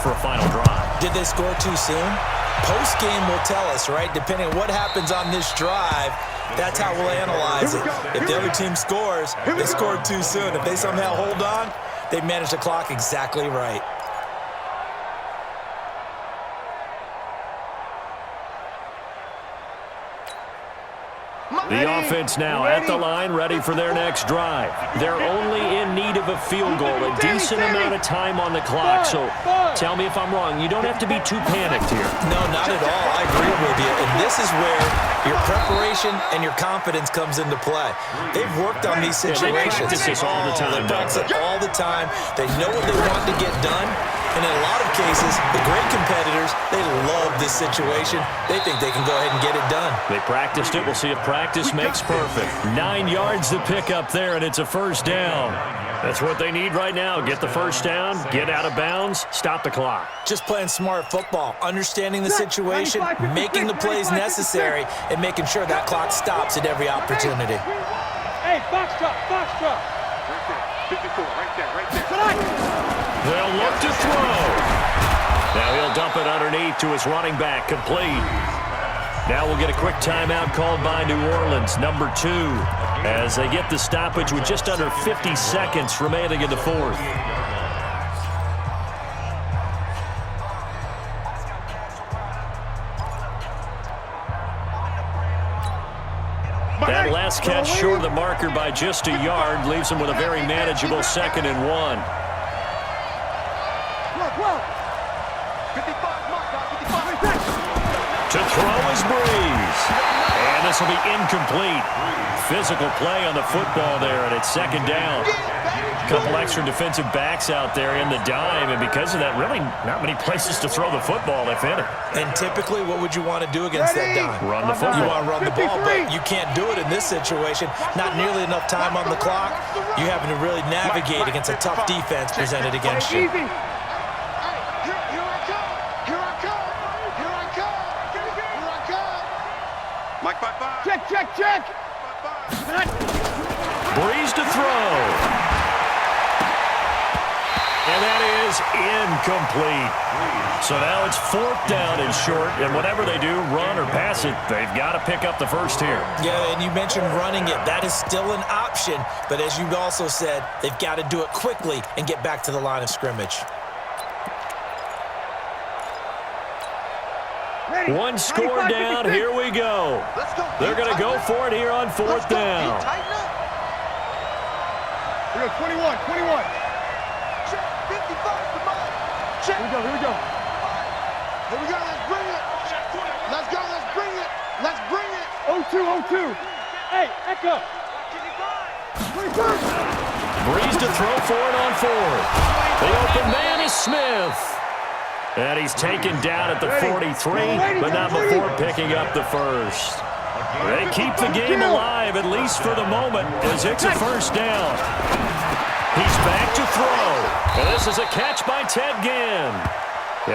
for a final drive. Did they score too soon? Post-game will tell us, right? Depending on what happens on this drive, that's how we'll analyze it. If the other team scores, they scored too soon. If they somehow hold on, they managed the clock exactly right. The offense now at the line, ready for their next drive. They're only in need of a field goal, a decent amount of time on the clock. So tell me if I'm wrong. You don't have to be too panicked here. No, not at all. I agree with you. And this is where your preparation and your confidence comes into play. They've worked on these situations. They practice this all the time. They practice it all the time. They know what they want to get done. And in a lot of cases, the great competitors, they love this situation. They think they can go ahead and get it done. They practiced it. We'll see if practice makes perfect. 9 yards to pick up there, and it's a first down. That's what they need right now. Get the first down, get out of bounds, stop the clock. Just playing smart football, understanding the situation, making the plays necessary, and making sure that clock stops at every opportunity. Hey, box truck, box truck. Right there, right there. They'll look to throw. Now he'll dump it underneath to his running back, complete. Now we'll get a quick timeout called by New Orleans, number 2, as they get the stoppage with just under 50 seconds remaining in the fourth. That last catch short of the marker by just a yard leaves him with a very manageable 2nd and 1. To throw is Breeze. And this will be incomplete. Physical play on the football there, and it's 2nd down. A couple extra defensive backs out there in the dime, and because of that, really not many places to throw the football, if any. And typically, what would you want to do against that dime? Run the football. You want to run the ball, but you can't do it in this situation. Not nearly enough time on the clock. You're having to really navigate against a tough defense presented against you. Check. Breeze to throw. And that is incomplete. So now it's 4th down and short, and whatever they do, run or pass it, they've got to pick up the first here. Yeah, and you mentioned running it. That is still an option, but as you also said, they've got to do it quickly and get back to the line of scrimmage. One score down, here we go. They're going to go for it here on 4th down. Here we go, 21. Check, 55, come on. Check. Here we go. Here we go, let's bring it. Let's go, let's bring it. 0-2. Hey, Echo. 21st. Breeze to throw for it on 4th. The open man is Smith. And he's taken down at the 43, but not before picking up the first. They keep the game alive, at least for the moment, as it's a first down. He's back to throw. And this is a catch by Ted Ginn.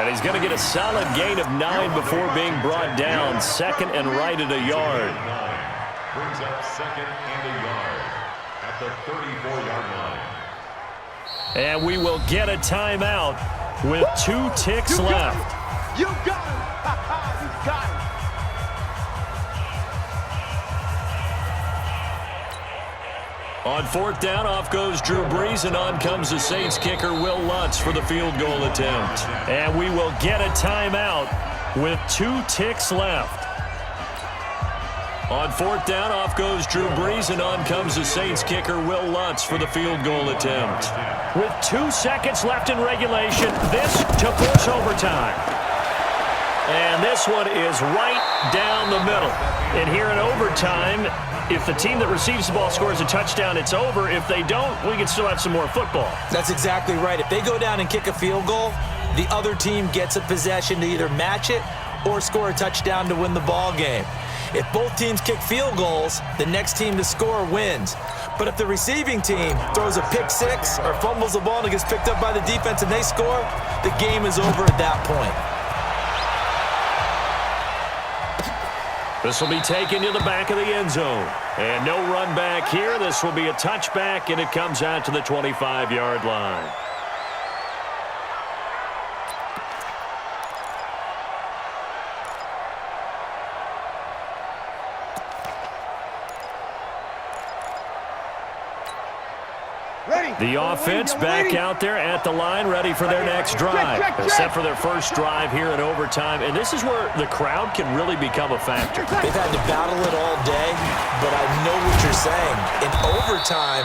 And he's going to get a solid gain of 9 before being brought down. 2nd and right at a yard. Brings up 2nd and a yard at the 34-yard line. And we will get a timeout with 2 ticks left. You got him. You got him. On 4th down, off goes Drew Brees, and on comes the Saints kicker, Will Lutz, for the field goal attempt. And we will get a timeout with 2 ticks left. On 4th down, off goes Drew Brees, and on comes the Saints kicker, Will Lutz, for the field goal attempt. With 2 seconds left in regulation, this to push overtime. And this one is right down the middle. And here in overtime, if the team that receives the ball scores a touchdown, it's over. If they don't, we can still have some more football. That's exactly right. If they go down and kick a field goal, the other team gets a possession to either match it or score a touchdown to win the ball game. If both teams kick field goals, the next team to score wins. But if the receiving team throws a pick six or fumbles the ball and it gets picked up by the defense and they score, the game is over at that point. This will be taken to the back of the end zone. And no run back here. This will be a touchback, and it comes out to the 25-yard line. The offense back out there at the line, ready for their next drive. They're set for their first drive here in overtime, and this is where the crowd can really become a factor. They've had to battle it all day, but I know what you're saying. In overtime,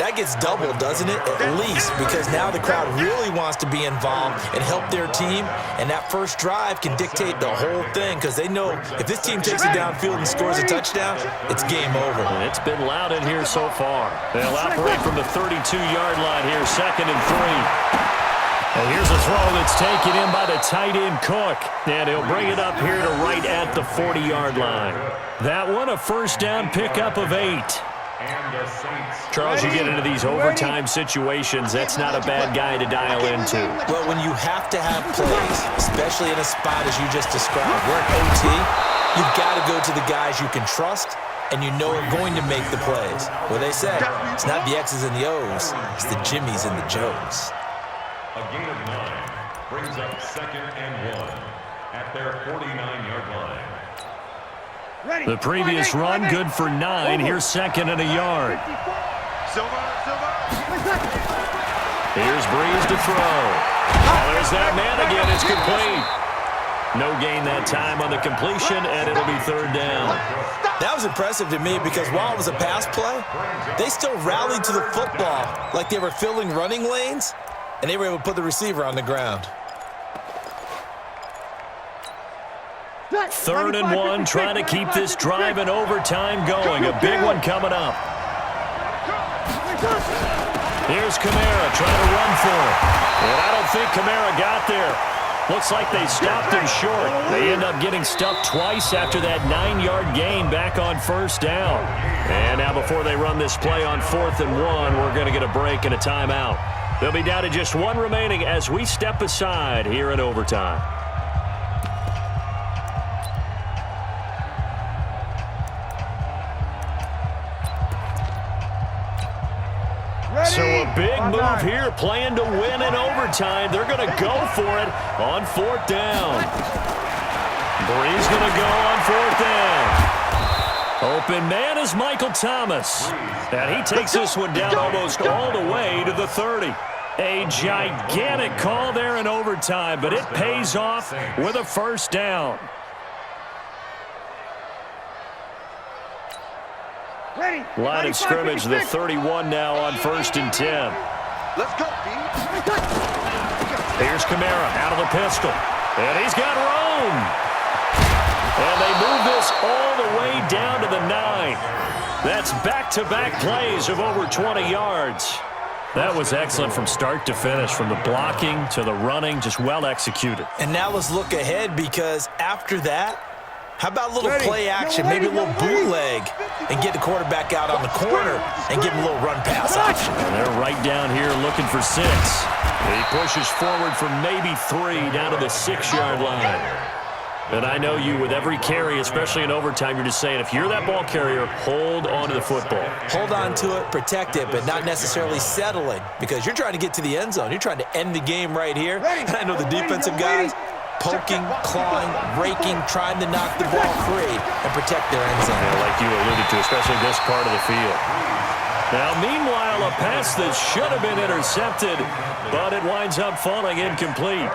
that gets doubled, doesn't it? At least, because now the crowd really wants to be involved and help their team, and that first drive can dictate the whole thing because they know if this team takes it downfield and scores a touchdown, it's game over. And it's been loud in here so far. They'll operate from the 32-yard line here, 2nd and 3. And here's a throw that's taken in by the tight end Cook, and he'll bring it up here to right at the 40-yard line. That one a first down pickup of 8. Charles, you get into these overtime situations, that's not a bad guy to dial into. Well, when you have to have plays, especially in a spot as you just described, we're at OT, you've got to go to the guys you can trust and you know are going to make the plays. Well, they say it's not the X's and the O's, it's the Jimmys and the Joes. A gain of 9 brings up 2nd and 1 at their 49-yard line. The previous run, good for 9. Here's 2nd and a yard. Here's Breeze to throw. Oh, there's that man again. It's complete. No gain that time on the completion, and it'll be 3rd down. That was impressive to me because while it was a pass play, they still rallied to the football like they were filling running lanes, and they were able to put the receiver on the ground. 3rd and 1, trying to keep this drive in overtime going. A big one coming up. Here's Kamara trying to run for it. And I don't think Kamara got there. Looks like they stopped him short. They end up getting stuffed twice after that 9-yard gain back on 1st down. And now before they run this play on 4th and 1, we're going to get a break and a timeout. They'll be down to just 1 remaining as we step aside here in overtime. So a big move here, playing to win in overtime. They're going to go for it on 4th down. Breeze going to go on 4th down. Open man is Michael Thomas. And he takes this one down almost all the way to the 30. A gigantic call there in overtime, but it pays off with a 1st down. Line of scrimmage, the 31 now on 1st and 10. Let's go, B. Here's Kamara out of the pistol. And he's got room. And they move this all the way down to the 9. That's back-to-back plays of over 20 yards. That was excellent from start to finish, from the blocking to the running, just well executed. And now let's look ahead because after that, how about a little play action, maybe a little bootleg, and get the quarterback out on the corner and give him a little run pass option. And they're right down here looking for 6. He pushes forward for maybe 3 down to the 6-yard line. And I know you, with every carry, especially in overtime, you're just saying, if you're that ball carrier, hold on to the football. Hold on to it, protect it, but not necessarily settling because you're trying to get to the end zone. You're trying to end the game right here. And I know the defensive guys, poking, clawing, raking, trying to knock the ball free and protect their end zone. Yeah, like you alluded to, especially this part of the field. Now, meanwhile, a pass that should have been intercepted, but it winds up falling incomplete.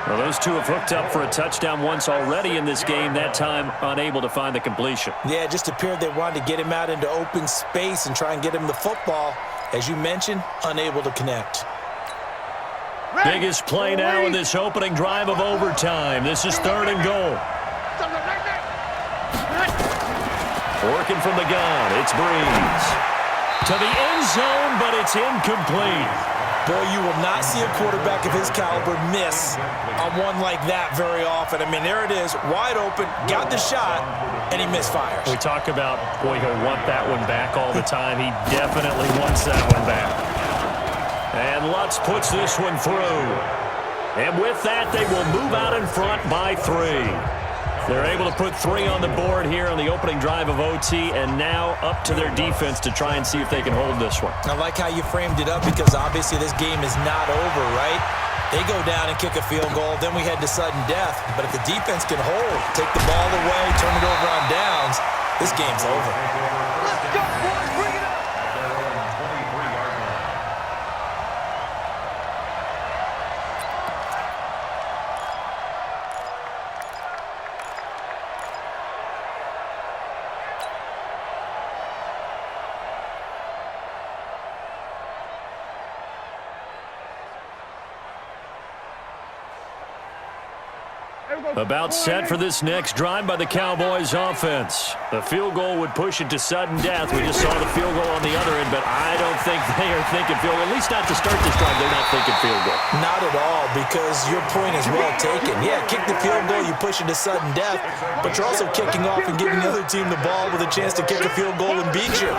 Well, those two have hooked up for a touchdown once already in this game, that time unable to find the completion. Yeah, it just appeared they wanted to get him out into open space and try and get him the football. As you mentioned, unable to connect. Biggest play now in this opening drive of overtime. This is 3rd and goal. Working from the gun, it's Breeze. To the end zone, but it's incomplete. Boy, you will not see a quarterback of his caliber miss on one like that very often. I mean, there it is, wide open, got the shot, and he misfires. We talk about, boy, he'll want that one back all the time. He definitely wants that one back. And Lutz puts this one through. And with that, they will move out in front by 3. They're able to put 3 on the board here on the opening drive of OT, and now up to their defense to try and see if they can hold this one. I like how you framed it up because obviously this game is not over, right? They go down and kick a field goal, then we head to sudden death. But if the defense can hold, take the ball away, turn it over on downs, this game's over. Let's go, boys. Bring it up. About set for this next drive by the Cowboys offense. The field goal would push it to sudden death. We just saw the field goal on the other end, but I don't think they are thinking field goal. At least not to start this drive, they're not thinking field goal. Not at all, because your point is well taken. Yeah, kick the field goal, you push it to sudden death, but you're also kicking off and giving the other team the ball with a chance to kick a field goal and beat you.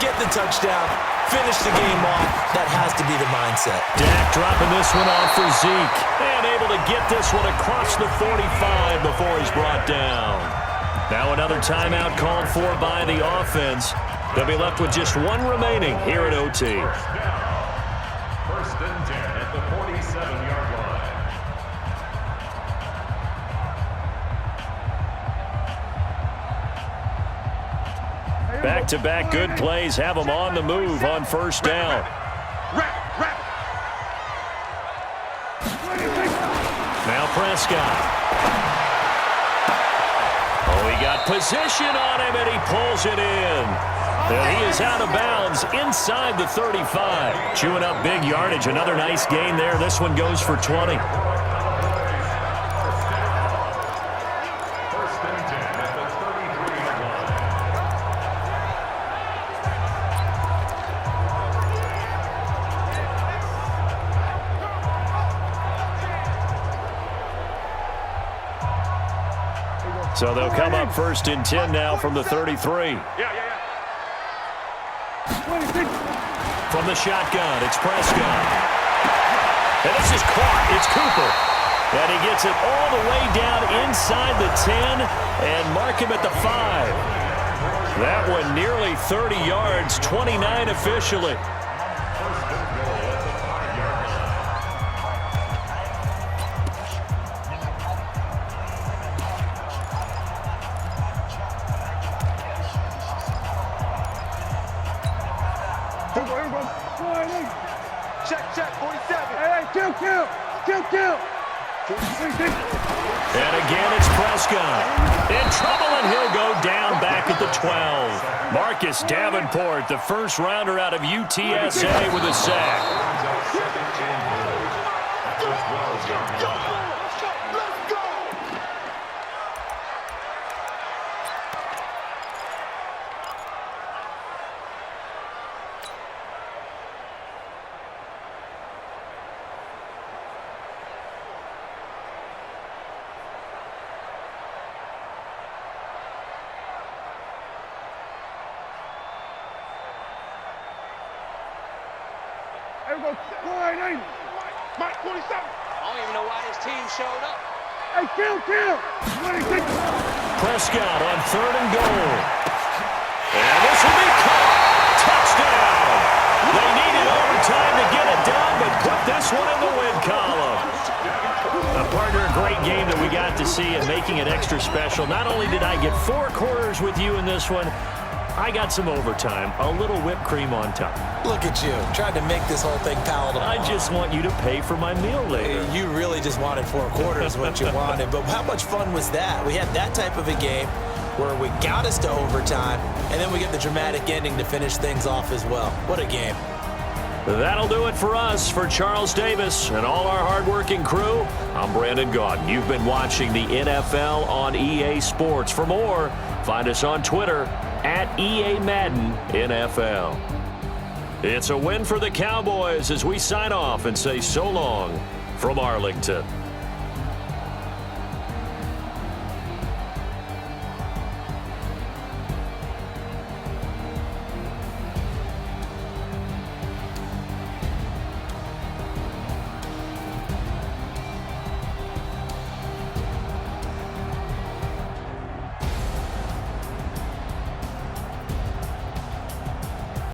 Get the touchdown, finish the game off. That has to be the mindset. Dak dropping this one off for Zeke. And able to get this one across the 45 before he's brought down. Now another timeout called for by the offense. They'll be left with just one remaining here at OT. First and 10 at the 47-yard line. Back-to-back good plays have them on the move on first down. Now Prescott. Oh, he got position on him, and he pulls it in. And he is out of bounds inside the 35. Chewing up big yardage. Another nice gain there. This one goes for 20. So they'll come up first and 10 now from the 33. From the shotgun, it's Prescott. And this is caught. It's Cooper. And he gets it all the way down inside the 10 and mark him at the 5. That one nearly 30 yards, 29 officially. And again, it's Prescott. In trouble, and he'll go down back at the 12. Marcus Davenport, the first rounder out of UTSA with a sack. Mike 27. I don't even know why his team showed up. Hey, kill. Prescott on 3rd and goal. And this will be caught. Touchdown. They needed overtime to get it done, but put this one in the win column. A partner, a great game that we got to see and making it extra special. Not only did I get 4 quarters with you in this one, I got some overtime, a little whipped cream on top. Look at you, trying to make this whole thing palatable. I just want you to pay for my meal later. You really just wanted 4 quarters what you wanted, but how much fun was that? We had that type of a game where we got us to overtime, and then we get the dramatic ending to finish things off as well. What a game. That'll do it for us. For Charles Davis and all our hardworking crew, I'm Brandon Gaudin. You've been watching the NFL on EA Sports. For more, find us on Twitter at EA Madden NFL. It's a win for the Cowboys as we sign off and say so long from Arlington.